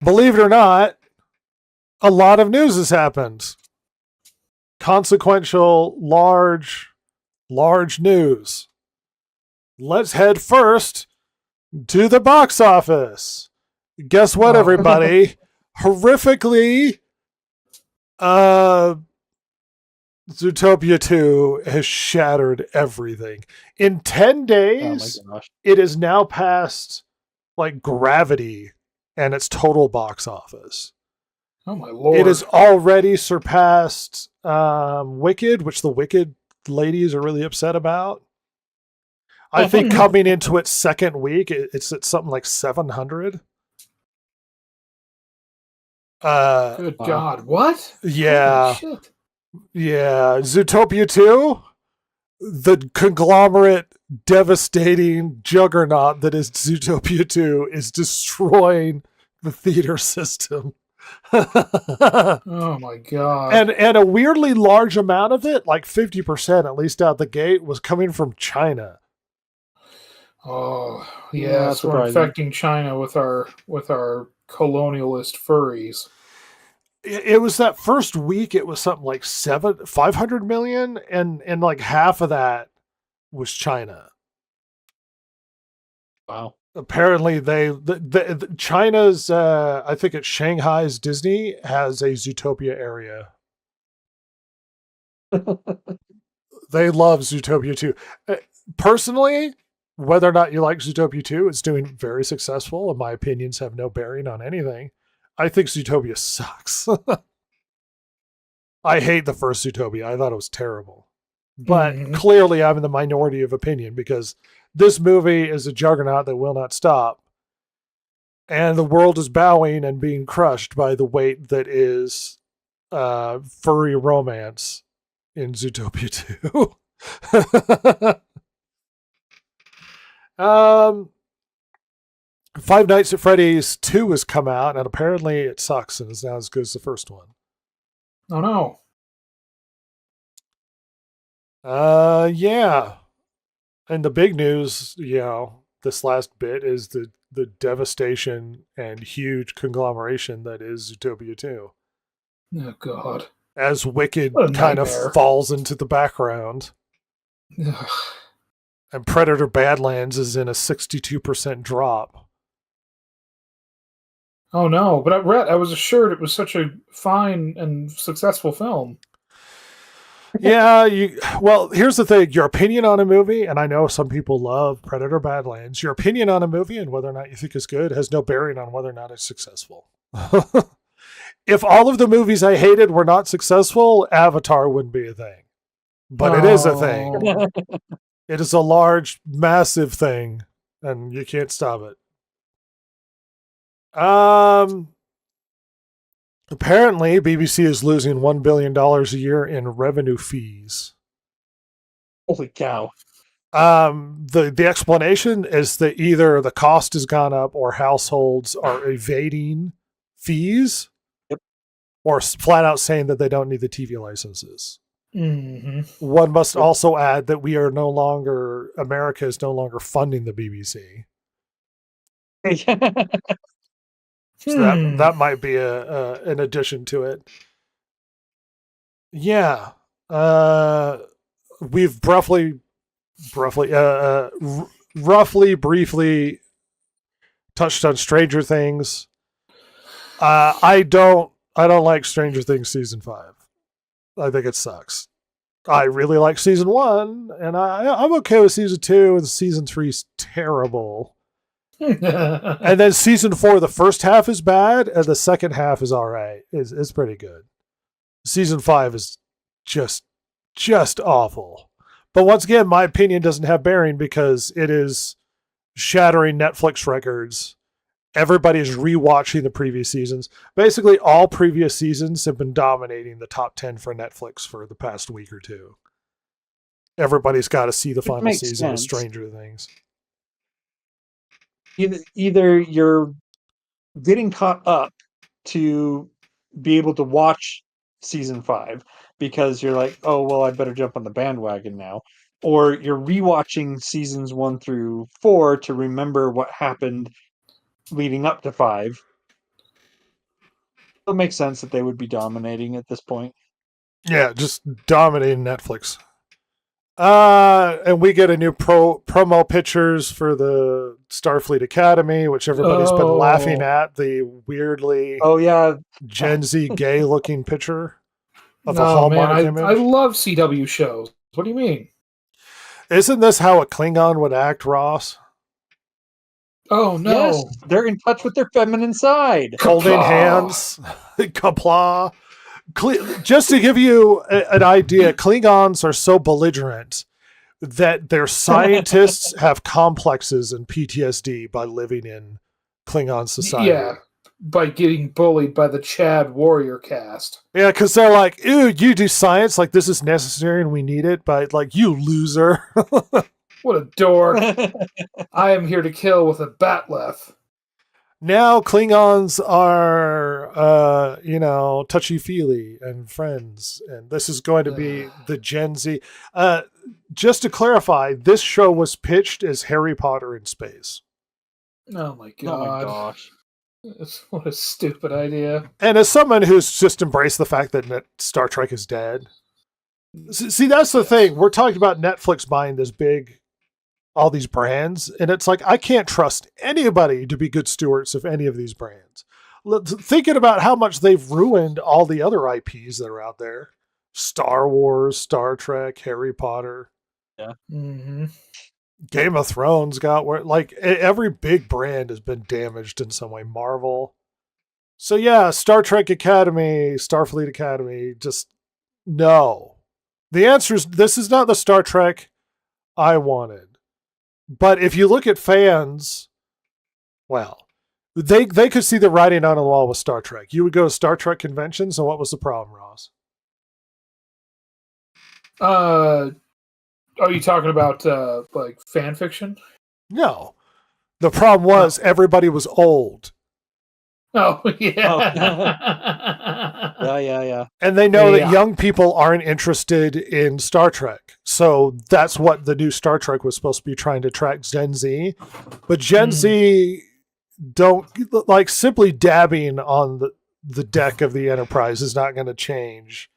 believe it or not, a lot of news has happened. Consequential, large news. Let's head first to the box office. Guess what, everybody? Horrifically, Zootopia 2 has shattered everything. In 10 days, it is now past like Gravity and its total box office. Oh my lord. It has already surpassed Wicked, which the Wicked ladies are really upset about. I think coming into its second week, it's at something like 700. Good God. What? Yeah. Shit. Yeah. Zootopia 2, the conglomerate, devastating juggernaut that is Zootopia 2, is destroying the theater system. Oh my God. And a weirdly large amount of it, like 50% at least out the gate, was coming from China. Oh yeah, so we're infecting China with our colonialist furries. It was that first week, it was something like 500 million, and like half of that was China. Wow. Apparently China's I think it's Shanghai's Disney has a Zootopia area. They love Zootopia 2. Personally, whether or not you like Zootopia 2, it's doing very successful, and my opinions have no bearing on anything. I think Zootopia sucks. I hate the first Zootopia. I thought it was terrible. But clearly I'm in the minority of opinion because this movie is a juggernaut that will not stop. And the world is bowing and being crushed by the weight that is furry romance in Zootopia 2. Five Nights at Freddy's 2 has come out, and apparently it sucks and is not as good as the first one. Oh no. Yeah. And the big news, this last bit is the devastation and huge conglomeration that is Zootopia 2. Oh God. As Wicked kind of falls into the background. And Predator Badlands is in a 62% drop. Oh no, but I was assured it was such a fine and successful film. Yeah, well, here's the thing. Your opinion on a movie, and I know some people love Predator Badlands, your opinion on a movie and whether or not you think it's good has no bearing on whether or not it's successful. If all of the movies I hated were not successful, Avatar wouldn't be a thing. But it is a thing. It is a large, massive thing, and you can't stop it. Apparently, BBC is losing $1 billion a year in revenue fees. Holy cow. The explanation is that either the cost has gone up or households are evading fees, or flat out saying that they don't need the TV licenses. One must also add that America is no longer funding the BBC. So that might be an addition to it. Yeah. We've briefly touched on Stranger Things. I don't like Stranger Things season 5. I think it sucks. I really like season 1, and I'm okay with season 2, and season 3 is terrible. And then season 4, the first half is bad, and the second half is all right. It's pretty good. Season 5 is just awful. But once again, my opinion doesn't have bearing because it is shattering Netflix records. Everybody is rewatching the previous seasons. Basically, all previous seasons have been dominating the top 10 for Netflix for the past week or two. Everybody's got to see the final season of Stranger Things. Either you're getting caught up to be able to watch season 5 because you're like, oh, well, I better jump on the bandwagon now. Or you're rewatching seasons 1 through 4 to remember what happened leading up to 5. It makes sense that they would be dominating at this point. Yeah, just dominating Netflix. And we get a new promo pictures for the Starfleet Academy, which everybody's been laughing at. The weirdly Gen Z gay looking picture of a Hallmark image. I love CW shows. What do you mean? Isn't this how a Klingon would act, Ross? Oh, no. Yes, they're in touch with their feminine side. Holding hands. Kapla. Just to give you an idea, Klingons are so belligerent that their scientists have complexes and PTSD by living in Klingon society. Yeah, by getting bullied by the Chad warrior cast. Yeah, because they're like, ew, you do science, like this is necessary and we need it, but like, you loser. What a dork. I am here to kill with a batleth. Now Klingons are, touchy-feely and friends, and this is going to be the Gen Z. Just to clarify, this show was pitched as Harry Potter in space. Oh my god. Oh my gosh. What a stupid idea. And as someone who's just embraced the fact that Star Trek is dead, see, that's the thing. We're talking about Netflix buying all these brands, and it's like I can't trust anybody to be good stewards of any of these brands. Thinking about how much they've ruined all the other IPs that are out there. Star Wars, Star Trek, Harry Potter. Yeah. Mm-hmm. Game of Thrones got where like every big brand has been damaged in some way. Marvel. So yeah, Star Trek Academy, Starfleet Academy, just no. The answer is this is not the Star Trek I wanted. But if you look at fans, well, they could see the writing on the wall with Star Trek. You would go to Star Trek conventions, and what was the problem, Ross? Are you talking about like fan fiction? No. The problem was everybody was old. Oh, yeah. Yeah. And they know that young people aren't interested in Star Trek. So that's what the new Star Trek was supposed to be trying to attract Gen Z. But Gen Z don't, like, simply dabbing on the deck of the Enterprise is not going to change.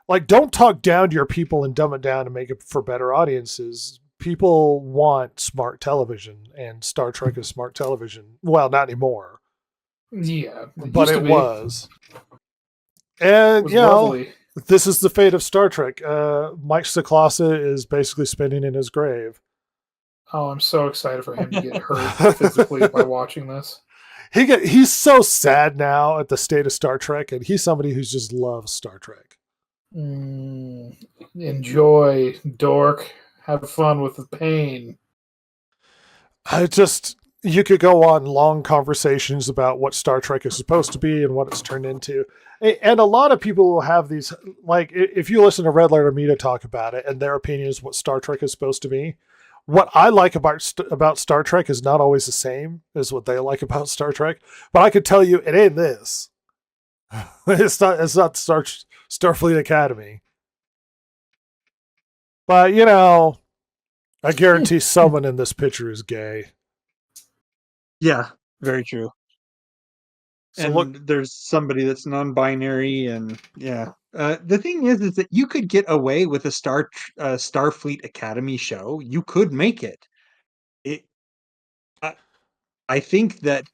Like, don't talk down to your people and dumb it down and make it for better audiences. People want smart television, and Star Trek is smart television. Well, not anymore. Yeah. But it was. And, lovely. This is the fate of Star Trek. Mike Stoklasa is basically spinning in his grave. Oh, I'm so excited for him to get hurt physically by watching this. He's so sad now at the state of Star Trek, and he's somebody who just loves Star Trek. Enjoy, dork. Have fun with the pain. You could go on long conversations about what Star Trek is supposed to be and what it's turned into. And a lot of people will have these, like, if you listen to Red Letter Media talk about it and their opinion is what Star Trek is supposed to be, what I like about Star Trek is not always the same as what they like about Star Trek. But I could tell you it ain't this. It's not Starfleet Academy. But, I guarantee someone in this picture is gay. Yeah, very true. So and look, there's somebody that's non-binary, and the thing is that you could get away with a Starfleet Academy show. You could make it. I think that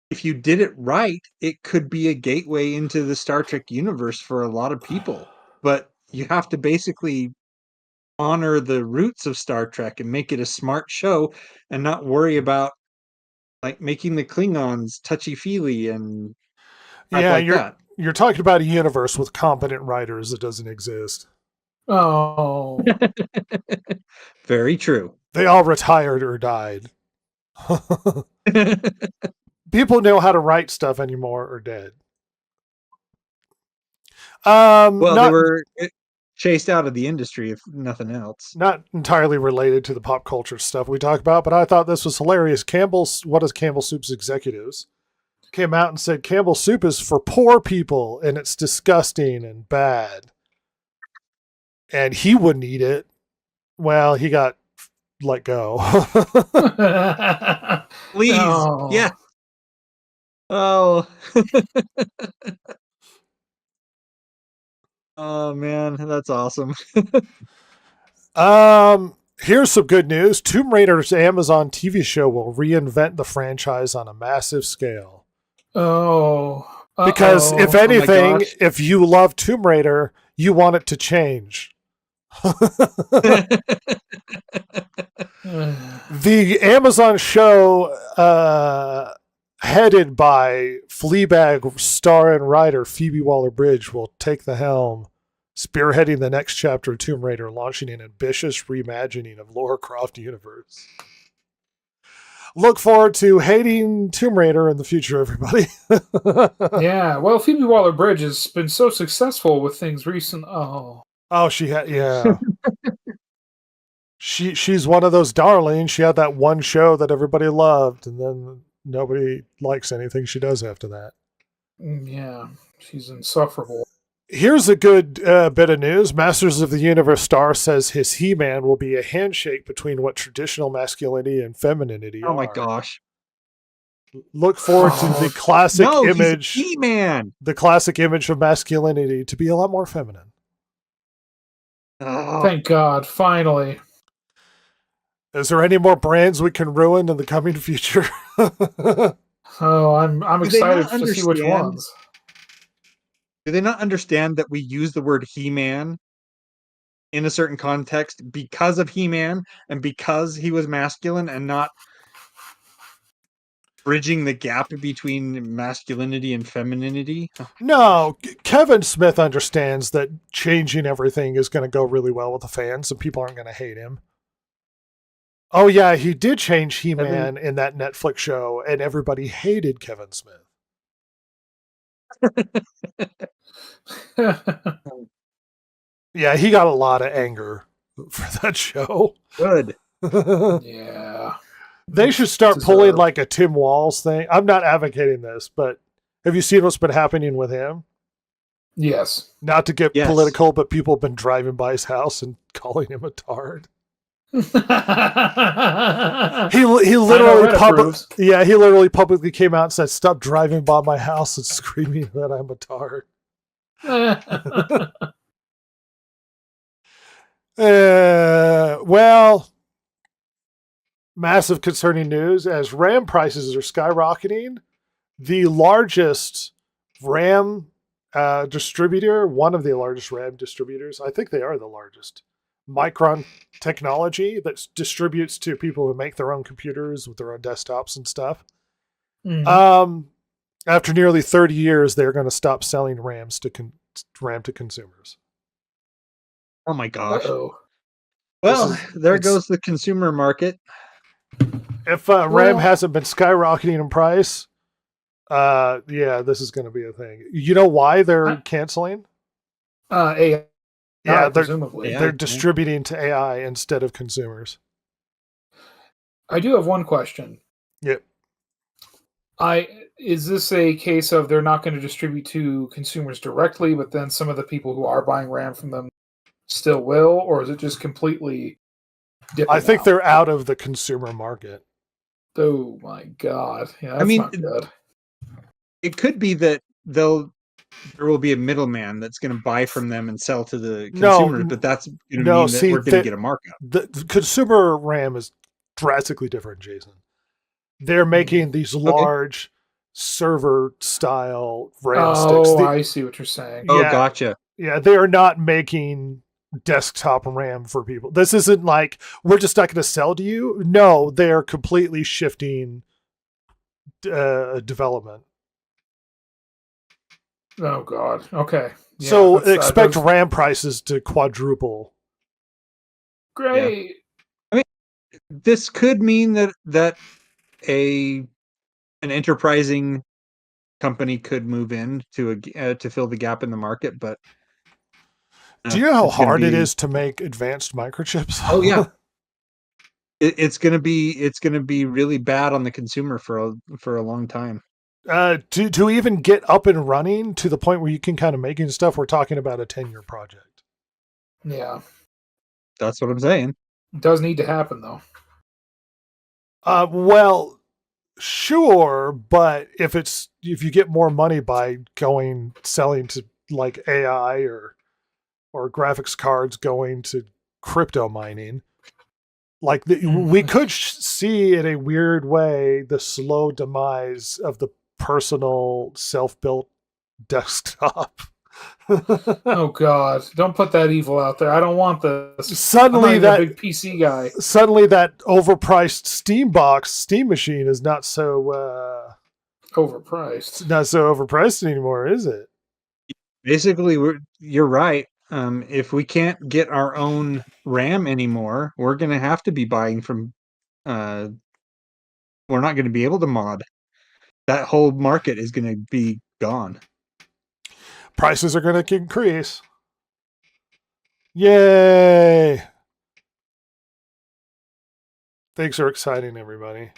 if you did it right, it could be a gateway into the Star Trek universe for a lot of people. But you have to basically honor the roots of Star Trek and make it a smart show, and not worry about like making the Klingons touchy-feely and you're talking about a universe with competent writers that doesn't exist. Oh. Very true. They all retired or died. People know how to write stuff anymore are dead. They were chased out of the industry, if nothing else. Not entirely related to the pop culture stuff we talk about, but I thought this was hilarious. What is Campbell Soup's executives came out and said Campbell Soup is for poor people and it's disgusting and bad. And he wouldn't eat it. Well, he got let go. Please. No. Yeah. Oh. Oh man, that's awesome. Here's some good news. Tomb Raider's Amazon TV show will reinvent the franchise on a massive scale. Oh. Because if Oh my anything, gosh. if you love Tomb Raider, you want it to change. The Amazon show, headed by Fleabag star and writer Phoebe Waller-Bridge, will take the helm, spearheading the next chapter of Tomb Raider, launching an ambitious reimagining of Lara Croft universe. Look forward to hating Tomb Raider in the future, everybody. Yeah, well, Phoebe Waller-Bridge has been so successful with things recent. Oh, she had, yeah. She's one of those darlings. She had that one show that everybody loved, and then nobody likes anything she does after that. yeah, she's insufferable. Here's a good bit of news. Masters of the Universe star says his He-Man will be a handshake between what traditional masculinity and femininity Oh my are. gosh. Look forward to the classic image. He's He-Man. The classic image of masculinity to be a lot more feminine. Oh. Thank God, finally. Is there any more brands we can ruin in the coming future? Oh, I'm Do they excited not to see which understand? ones. Do they not understand that we use the word He-Man in a certain context because of He-Man and because he was masculine and not bridging the gap between masculinity and femininity? No, Kevin Smith understands that changing everything is going to go really well with the fans and people aren't going to hate him. Oh, yeah, he did change He-Man in that Netflix show, and everybody hated Kevin Smith. Yeah, he got a lot of anger for that show. Good. Yeah. They should start pulling like a Tim Walls thing. I'm not advocating this, but have you seen what's been happening with him? Yes. Not to get political, but people have been driving by his house and calling him a tard. He literally publicly came out and said, "Stop driving by my house and screaming that I'm a tard." Well, massive concerning news as RAM prices are skyrocketing. The largest RAM distributor, one of the largest RAM distributors, I think they are the largest, Micron Technology, that distributes to people who make their own computers with their own desktops and stuff. Mm-hmm. After nearly 30 years, they're going to stop selling RAM to consumers. Oh my gosh. Uh-oh. Well, there goes the consumer market. If RAM hasn't been skyrocketing in price, this is going to be a thing. You know why they're canceling? AI. Yeah, presumably. They're distributing to AI instead of consumers. I do have one question. Yep. Is this a case of they're not going to distribute to consumers directly, but then some of the people who are buying RAM from them still will, or is it just completely dipping I think out? they're out of the consumer market. Oh my God. Yeah, that's not good. It could be that there will be a middleman that's going to buy from them and sell to the consumers, but that's going to mean that we're going to get a markup. The consumer RAM is drastically different, Jason. They're making these large server-style RAM sticks. I see what you're saying. Oh, gotcha. Yeah, they are not making desktop RAM for people. This isn't like, we're just not going to sell to you. No, they're completely shifting development. Oh God. Okay. Yeah, so expect RAM prices to quadruple. Great. Yeah. I mean, this could mean that an enterprising company could move in to fill the gap in the market, but do you know how hard it is to make advanced microchips? Oh yeah. It's gonna be really bad on the consumer for a long time. To even get up and running to the point where you can kind of making stuff, we're talking about a 10-year project. Yeah. That's what I'm saying. It does need to happen though. Well, Sure, but if you get more money by selling to like AI or graphics cards going to crypto mining, like we could see in a weird way the slow demise of the personal self-built desktop. Oh God! Don't put that evil out there. I don't want this. I'm not Suddenly even that a big PC guy. suddenly that overpriced Steam machine is not so Overpriced. overpriced anymore, is it? Basically, you're right. If we can't get our own RAM anymore, we're going to have to be buying from. Uh, we're not going to be able to mod. That whole market is going to be gone. Prices are going to increase. Yay! Things are exciting, everybody.